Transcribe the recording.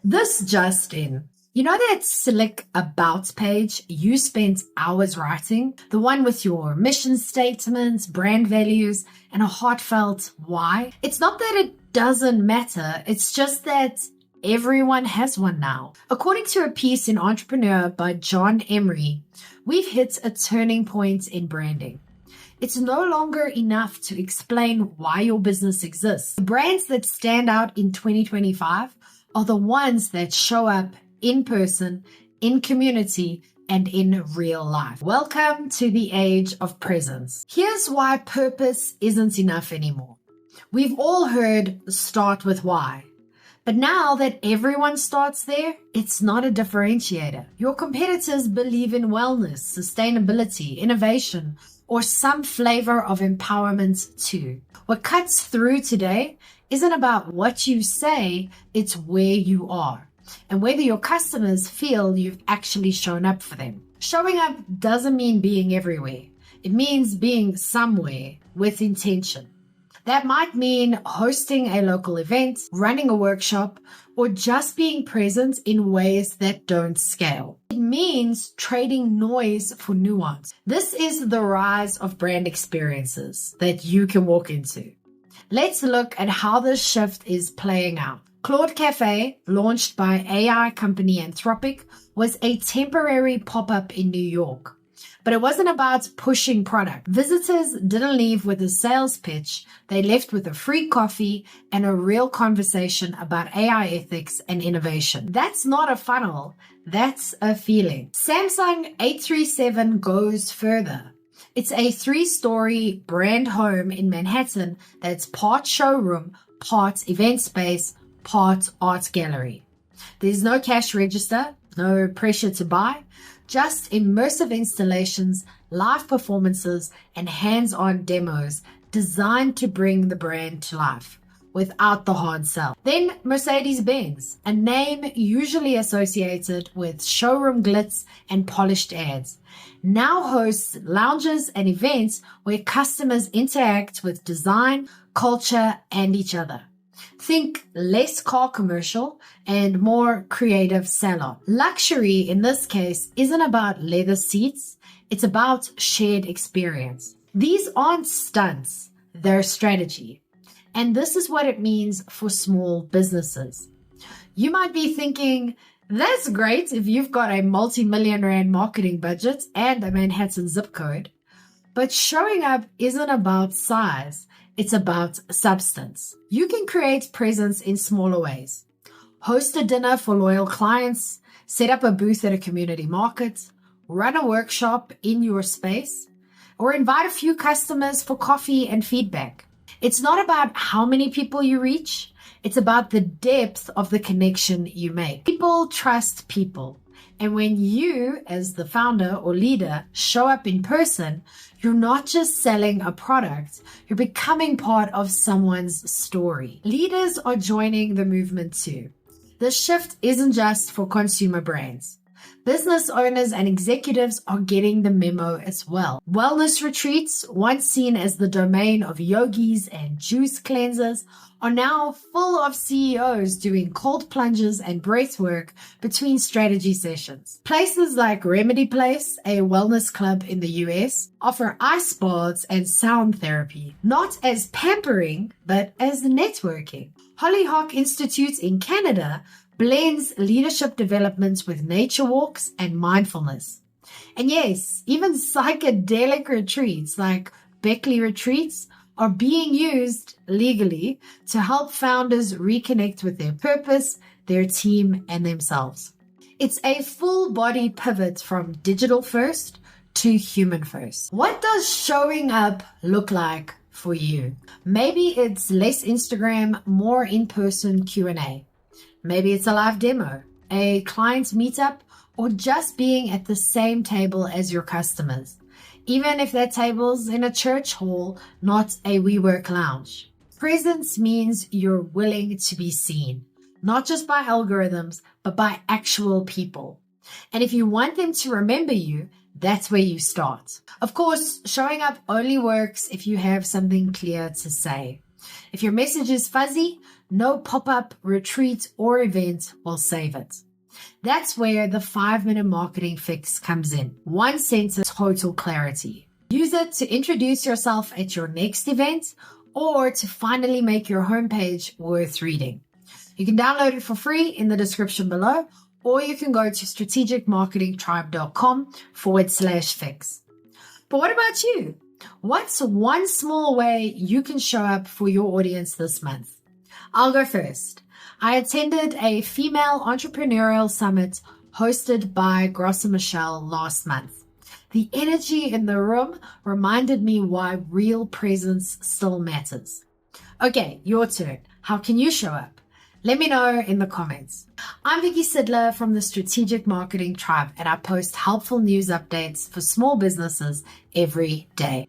This just in. You know that slick about page you spent hours writing? The one with your mission statements, brand values, and a heartfelt why? It's not that it doesn't matter. It's just that everyone has one now. According to a piece in Entrepreneur by John Emery, we've hit a turning point in branding. It's no longer enough to explain why your business exists. The brands that stand out in 2025 are the ones that show up in person, in community, and in real life. Welcome to the age of presence. Here's why purpose isn't enough anymore. We've all heard start with why. But now that everyone starts there, it's not a differentiator. Your competitors believe in wellness, sustainability, innovation, or some flavor of empowerment too. What cuts through today isn't about what you say, it's where you are and whether your customers feel you've actually shown up for them. Showing up doesn't mean being everywhere. It means being somewhere with intention. That might mean hosting a local event, running a workshop, or just being present in ways that don't scale. It means trading noise for nuance. This is the rise of brand experiences that you can walk into. Let's look at how this shift is playing out. Claude Cafe, launched by AI company Anthropic, was a temporary pop-up in New York. But it wasn't about pushing product. Visitors didn't leave with a sales pitch. They left with a free coffee and a real conversation about AI ethics and innovation. That's not a funnel. That's a feeling. Samsung 837 goes further. It's a 3-story brand home in Manhattan that's part showroom, part event space, part art gallery. There's no cash register, no pressure to buy. Just immersive installations, live performances, and hands-on demos designed to bring the brand to life without the hard sell. Then Mercedes-Benz, a name usually associated with showroom glitz and polished ads, now hosts lounges and events where customers interact with design, culture, and each other. Think less car commercial and more creative salon. Luxury in this case isn't about leather seats, it's about shared experience. These aren't stunts, they're strategy. And this is what it means for small businesses. You might be thinking, that's great if you've got a multi-million rand marketing budget and a Manhattan zip code. But showing up isn't about size. It's about substance. You can create presence in smaller ways. Host a dinner for loyal clients, set up a booth at a community market, run a workshop in your space, or invite a few customers for coffee and feedback. It's not about how many people you reach. It's about the depth of the connection you make. People trust people. And when you, as the founder or leader, show up in person, you're not just selling a product, you're becoming part of someone's story. Leaders are joining the movement too. The shift isn't just for consumer brands. Business owners and executives are getting the memo as well. Wellness retreats, once seen as the domain of yogis and juice cleansers, are now full of CEOs doing cold plunges and breath work between strategy sessions. Places like Remedy Place, a wellness club in the US, offer ice baths and sound therapy, not as pampering, but as networking. Hollyhock Institute in Canada blends leadership development with nature walks and mindfulness. And yes, even psychedelic retreats like Beckley retreats are being used legally to help founders reconnect with their purpose, their team, and themselves. It's a full body pivot from digital first to human first. What does showing up look like for you? Maybe it's less Instagram, more in-person Q&A. Maybe it's a live demo, a client meetup, or just being at the same table as your customers, even if that table's in a church hall, not a WeWork lounge. Presence means you're willing to be seen, not just by algorithms, but by actual people. And if you want them to remember you, that's where you start. Of course, showing up only works if you have something clear to say. If your message is fuzzy, no pop-up, retreat, or event will save it. That's where the 5-minute marketing fix comes in. One sentence, total clarity. Use it to introduce yourself at your next event or to finally make your homepage worth reading. You can download it for free in the description below, or you can go to strategicmarketingtribe.com/fix. But what about you? What's one small way you can show up for your audience this month? I'll go first. I attended a female entrepreneurial summit hosted by Graça Machel last month. The energy in the room reminded me why real presence still matters. Okay, your turn. How can you show up? Let me know in the comments. I'm Vicky Sidler from the Strategic Marketing Tribe, and I post helpful news updates for small businesses every day.